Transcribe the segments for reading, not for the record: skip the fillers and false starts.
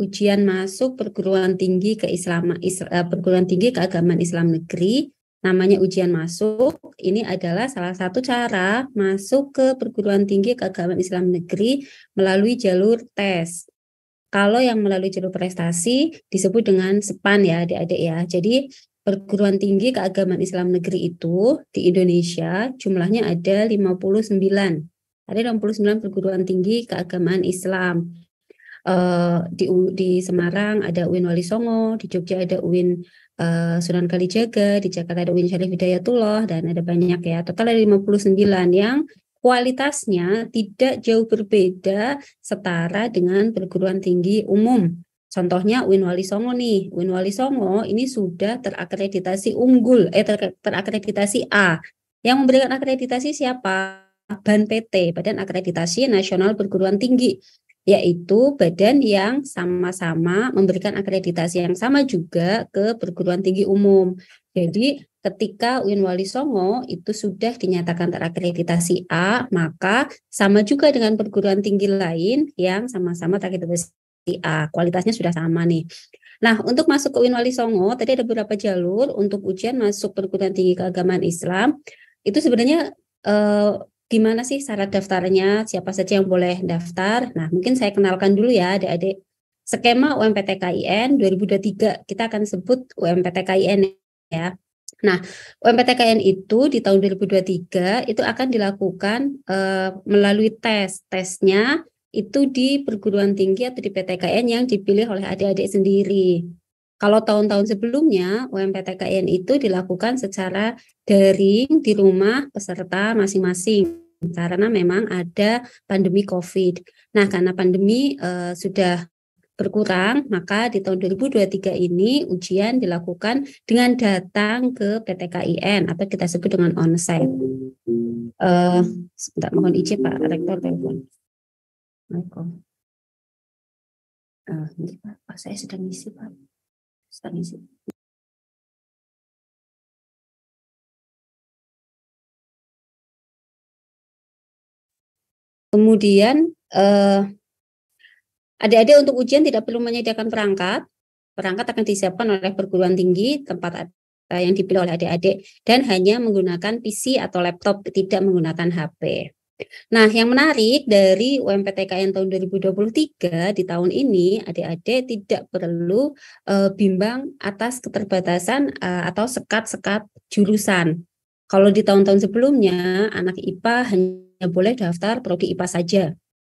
ujian masuk perguruan tinggi perguruan tinggi keagamaan Islam negeri, namanya ujian masuk. Ini adalah salah satu cara masuk ke perguruan tinggi keagamaan Islam negeri melalui jalur tes. Kalau yang melalui jalur prestasi disebut dengan SEPAN ya adik-adik ya. Jadi perguruan tinggi keagamaan Islam negeri itu di Indonesia jumlahnya ada 59. Ada 59 perguruan tinggi keagamaan Islam. Di Semarang ada UIN Wali Songo, di Jogja ada UIN Sunan Kalijaga, di Jakarta ada UIN Syarif Hidayatullah, dan ada banyak ya. Total ada 59 yang kualitasnya tidak jauh berbeda setara dengan perguruan tinggi umum. Contohnya UIN Wali Songo nih. UIN Wali Songo ini sudah terakreditasi unggul, terakreditasi A. Yang memberikan akreditasi siapa? BAN PT, Badan Akreditasi Nasional Perguruan Tinggi, yaitu badan yang sama-sama memberikan akreditasi yang sama juga ke perguruan tinggi umum. Jadi ketika UIN Wali Songo itu sudah dinyatakan terakreditasi A, maka sama juga dengan perguruan tinggi lain yang sama-sama terakreditasi A, kualitasnya sudah sama nih. Nah, untuk masuk ke UIN Wali Songo, tadi ada beberapa jalur untuk ujian masuk perguruan tinggi keagamaan Islam. Itu sebenarnya gimana sih syarat daftarnya, siapa saja yang boleh daftar? Nah, mungkin saya kenalkan dulu ya adik-adik. Skema UMPTKIN 2023, kita akan sebut UMPTKIN ya. Nah, UMPTKIN itu di tahun 2023 itu akan dilakukan melalui tes. Tesnya itu di perguruan tinggi atau di PTKN yang dipilih oleh adik-adik sendiri. Kalau tahun-tahun sebelumnya, UMPTKIN itu dilakukan secara daring di rumah peserta masing-masing karena memang ada pandemi COVID. Nah, karena pandemi sudah berkurang, maka di tahun 2023 ini ujian dilakukan dengan datang ke PTKIN atau kita sebut dengan onsite. Sebentar, mohon izin Pak Rektor telepon. Ini Pak, saya sedang ngisi Pak. Sedang ngisi. Kemudian adik-adik untuk ujian tidak perlu menyediakan perangkat. Perangkat akan disiapkan oleh perguruan tinggi tempat yang dipilih oleh adik-adik dan hanya menggunakan PC atau laptop, tidak menggunakan HP. Nah, yang menarik dari UMPTKIN tahun 2023 di tahun ini, adik-adik tidak perlu bimbang atas keterbatasan atau sekat-sekat jurusan. Kalau di tahun-tahun sebelumnya, anak IPA hanya boleh daftar prodi IPA saja.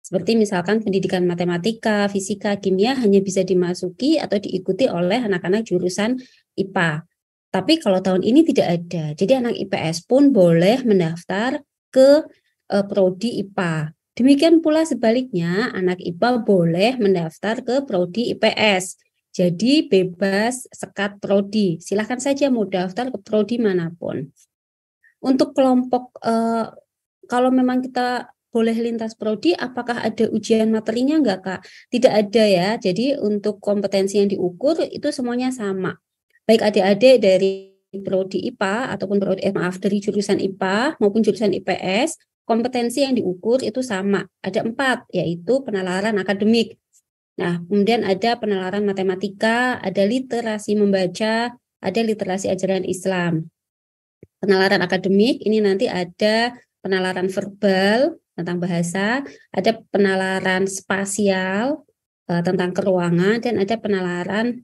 Seperti misalkan pendidikan matematika, fisika, kimia hanya bisa dimasuki atau diikuti oleh anak-anak jurusan IPA. Tapi kalau tahun ini tidak ada. Jadi anak IPS pun boleh mendaftar ke prodi IPA. Demikian pula sebaliknya, anak IPA boleh mendaftar ke prodi IPS. Jadi bebas sekat prodi. Silahkan saja mau daftar ke prodi manapun. Untuk kelompok, kalau memang kita boleh lintas prodi, apakah ada ujian materinya enggak Kak? Tidak ada ya, jadi untuk kompetensi yang diukur itu semuanya sama. Baik adik-adik dari prodi IPA ataupun dari jurusan IPA maupun jurusan IPS, kompetensi yang diukur itu sama. Ada 4, yaitu penalaran akademik. Nah, kemudian ada penalaran matematika, ada literasi membaca, ada literasi ajaran Islam. Penalaran akademik ini nanti ada penalaran verbal tentang bahasa, ada penalaran spasial tentang keruangan, dan ada penalaran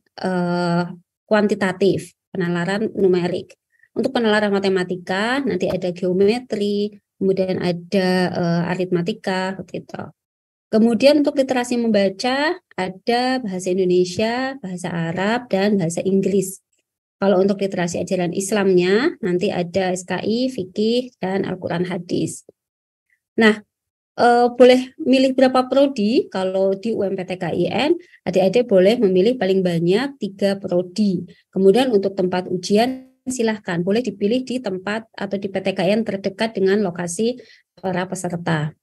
kuantitatif, penalaran numerik. Untuk penalaran matematika nanti ada geometri, kemudian ada aritmatika, gitu. Kemudian untuk literasi membaca ada bahasa Indonesia, bahasa Arab, dan bahasa Inggris. Kalau untuk literasi ajaran Islamnya nanti ada SKI, fikih, dan Al-Quran hadis. Nah, boleh milih berapa prodi? Kalau di UMPTKIN, adik-adik boleh memilih paling banyak 3 prodi. Kemudian untuk tempat ujian, silahkan boleh dipilih di tempat atau di PTKIN terdekat dengan lokasi para peserta.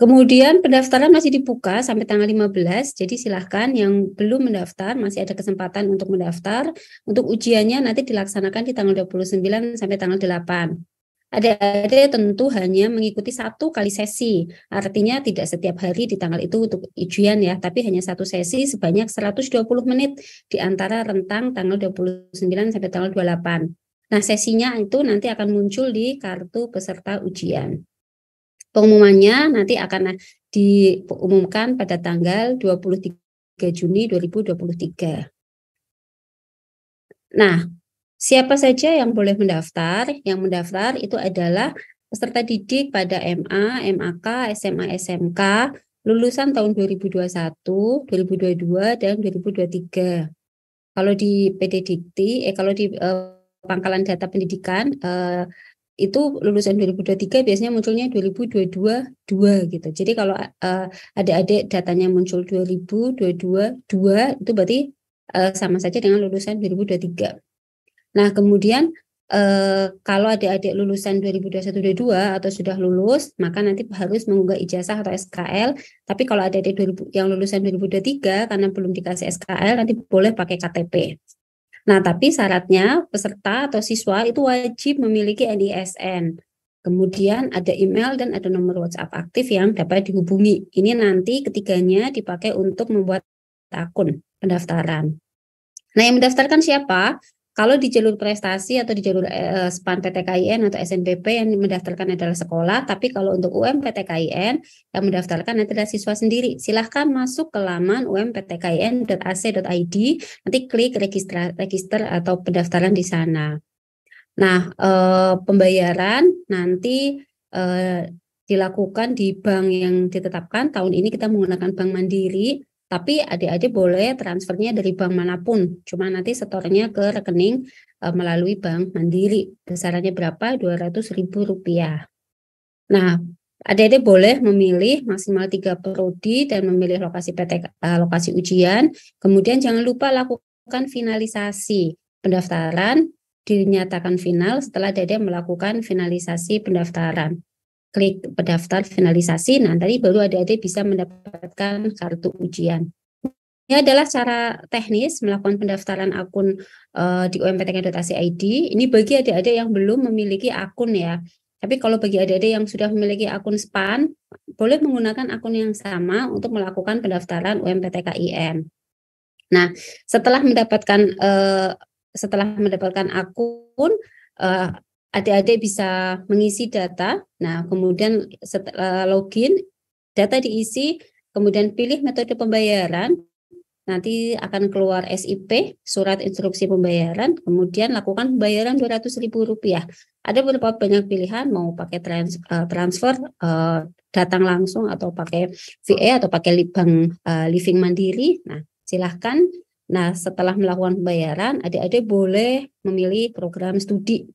Kemudian pendaftaran masih dibuka sampai tanggal 15, jadi silahkan yang belum mendaftar masih ada kesempatan untuk mendaftar. Untuk ujiannya nanti dilaksanakan di tanggal 29 sampai tanggal 8. Adik-adik tentu hanya mengikuti 1 kali sesi, artinya tidak setiap hari di tanggal itu untuk ujian ya, tapi hanya 1 sesi sebanyak 120 menit di antara rentang tanggal 29 sampai tanggal 28. Nah, sesinya itu nanti akan muncul di kartu peserta ujian. Pengumumannya nanti akan diumumkan pada tanggal 23 Juni 2023. Nah, siapa saja yang boleh mendaftar? Yang mendaftar itu adalah peserta didik pada MA, MAK, SMA, SMK, lulusan tahun 2021, 2022, dan 2023. Kalau di PD Dikti, kalau di Pangkalan Data Pendidikan, itu lulusan 2023 biasanya munculnya 2022 gitu. Jadi kalau adik-adik datanya muncul 2022 itu berarti sama saja dengan lulusan 2023. Nah, kemudian kalau adik-adik lulusan 2021-22 atau sudah lulus, maka nanti harus mengunggah ijazah atau SKL. Tapi kalau adik-adik yang lulusan 2023 karena belum dikasih SKL, nanti boleh pakai KTP. Nah, tapi syaratnya peserta atau siswa itu wajib memiliki NISN. Kemudian ada email dan ada nomor WhatsApp aktif yang dapat dihubungi. Ini nanti ketiganya dipakai untuk membuat akun pendaftaran. Nah, yang mendaftarkan siapa? Kalau di jalur prestasi atau di jalur SPAN PTKIN atau SNBP yang mendaftarkan adalah sekolah, tapi kalau untuk UMPTKIN yang mendaftarkan adalah siswa sendiri. Silahkan masuk ke laman umptkin.ac.id, nanti klik register atau pendaftaran di sana. Nah, pembayaran nanti dilakukan di bank yang ditetapkan. Tahun ini kita menggunakan Bank Mandiri. Tapi adik-adik boleh transfernya dari bank manapun, cuma nanti setornya ke rekening melalui Bank Mandiri. Besarannya berapa? Rp200.000. Nah, adik-adik boleh memilih maksimal 3 prodi dan memilih lokasi ujian. Kemudian jangan lupa lakukan finalisasi pendaftaran, dinyatakan final setelah adik-adik melakukan finalisasi pendaftaran. Klik pendaftar finalisasi, nah tadi baru adik-adik bisa mendapatkan kartu ujian. Ini adalah cara teknis melakukan pendaftaran akun di umptkn.ac.id. Ini bagi adik-adik yang belum memiliki akun ya. Tapi kalau bagi adik-adik yang sudah memiliki akun SPAN, boleh menggunakan akun yang sama untuk melakukan pendaftaran UMPTKIN. Nah, setelah mendapatkan akun, adik-adik bisa mengisi data. Nah, kemudian setelah login, data diisi, kemudian pilih metode pembayaran. Nanti akan keluar SIP, surat instruksi pembayaran, kemudian lakukan pembayaran Rp200.000. Ada beberapa banyak pilihan, mau pakai transfer, datang langsung, atau pakai VA, atau pakai bank Living Mandiri. Nah, silahkan. Nah, setelah melakukan pembayaran, adik-adik boleh memilih program studi.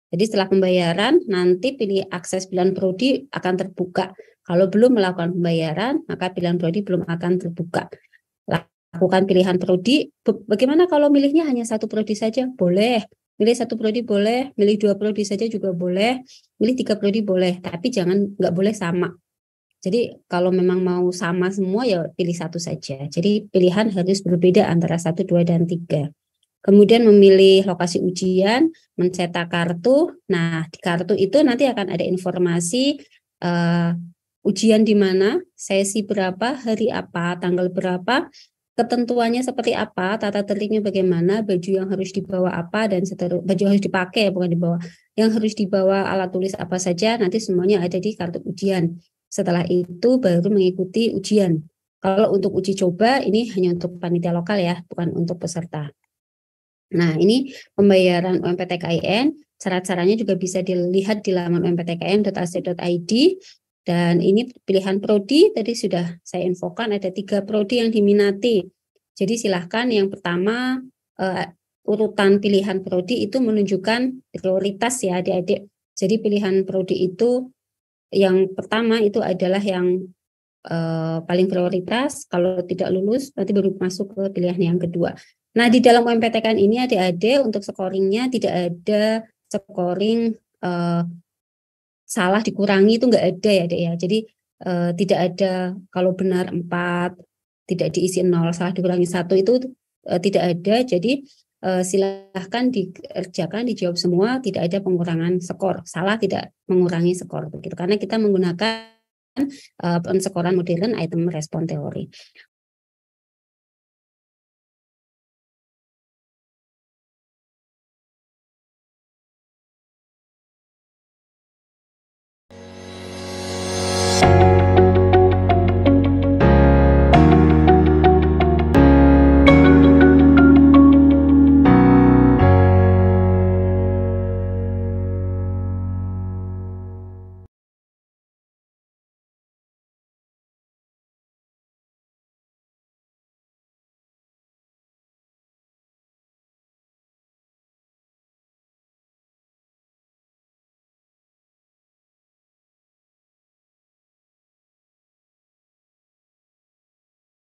Jadi setelah pembayaran, nanti pilih akses pilihan prodi akan terbuka. Kalau belum melakukan pembayaran, maka pilihan prodi belum akan terbuka. Lakukan pilihan prodi. Bagaimana kalau milihnya hanya 1 prodi saja? Boleh. Milih 1 prodi boleh, milih 2 prodi saja juga boleh, milih 3 prodi boleh, tapi nggak boleh sama. Jadi kalau memang mau sama semua ya pilih 1 saja. Jadi pilihan harus berbeda antara 1, 2, dan 3. Kemudian memilih lokasi ujian, mencetak kartu. Nah, di kartu itu nanti akan ada informasi ujian di mana, sesi berapa, hari apa, tanggal berapa, ketentuannya seperti apa, tata tertibnya bagaimana, baju yang harus dibawa apa, dan baju yang harus dipakai, bukan dibawa. Yang harus dibawa alat tulis apa saja, nanti semuanya ada di kartu ujian. Setelah itu baru mengikuti ujian. Kalau untuk uji coba, ini hanya untuk panitia lokal ya, bukan untuk peserta. Nah, ini pembayaran UMPTKIN, syarat-syaratnya juga bisa dilihat di laman umptkn.ac.id. Dan ini pilihan prodi, tadi sudah saya infokan ada 3 prodi yang diminati. Jadi silahkan yang pertama, urutan pilihan prodi itu menunjukkan prioritas ya adik-adik. Jadi pilihan prodi itu, yang pertama itu adalah yang paling prioritas. Kalau tidak lulus, nanti baru masuk ke pilihan yang kedua. Nah, di dalam UMPTKIN ini adik-adik untuk scoringnya tidak ada scoring salah dikurangi, itu nggak ada ya adik ya. Jadi tidak ada kalau benar 4, tidak diisi 0, salah dikurangi 1 itu tidak ada. Jadi silahkan dikerjakan, dijawab semua, tidak ada pengurangan skor. Salah tidak mengurangi skor begitu. Karena kita menggunakan penskoran modern item respon teori.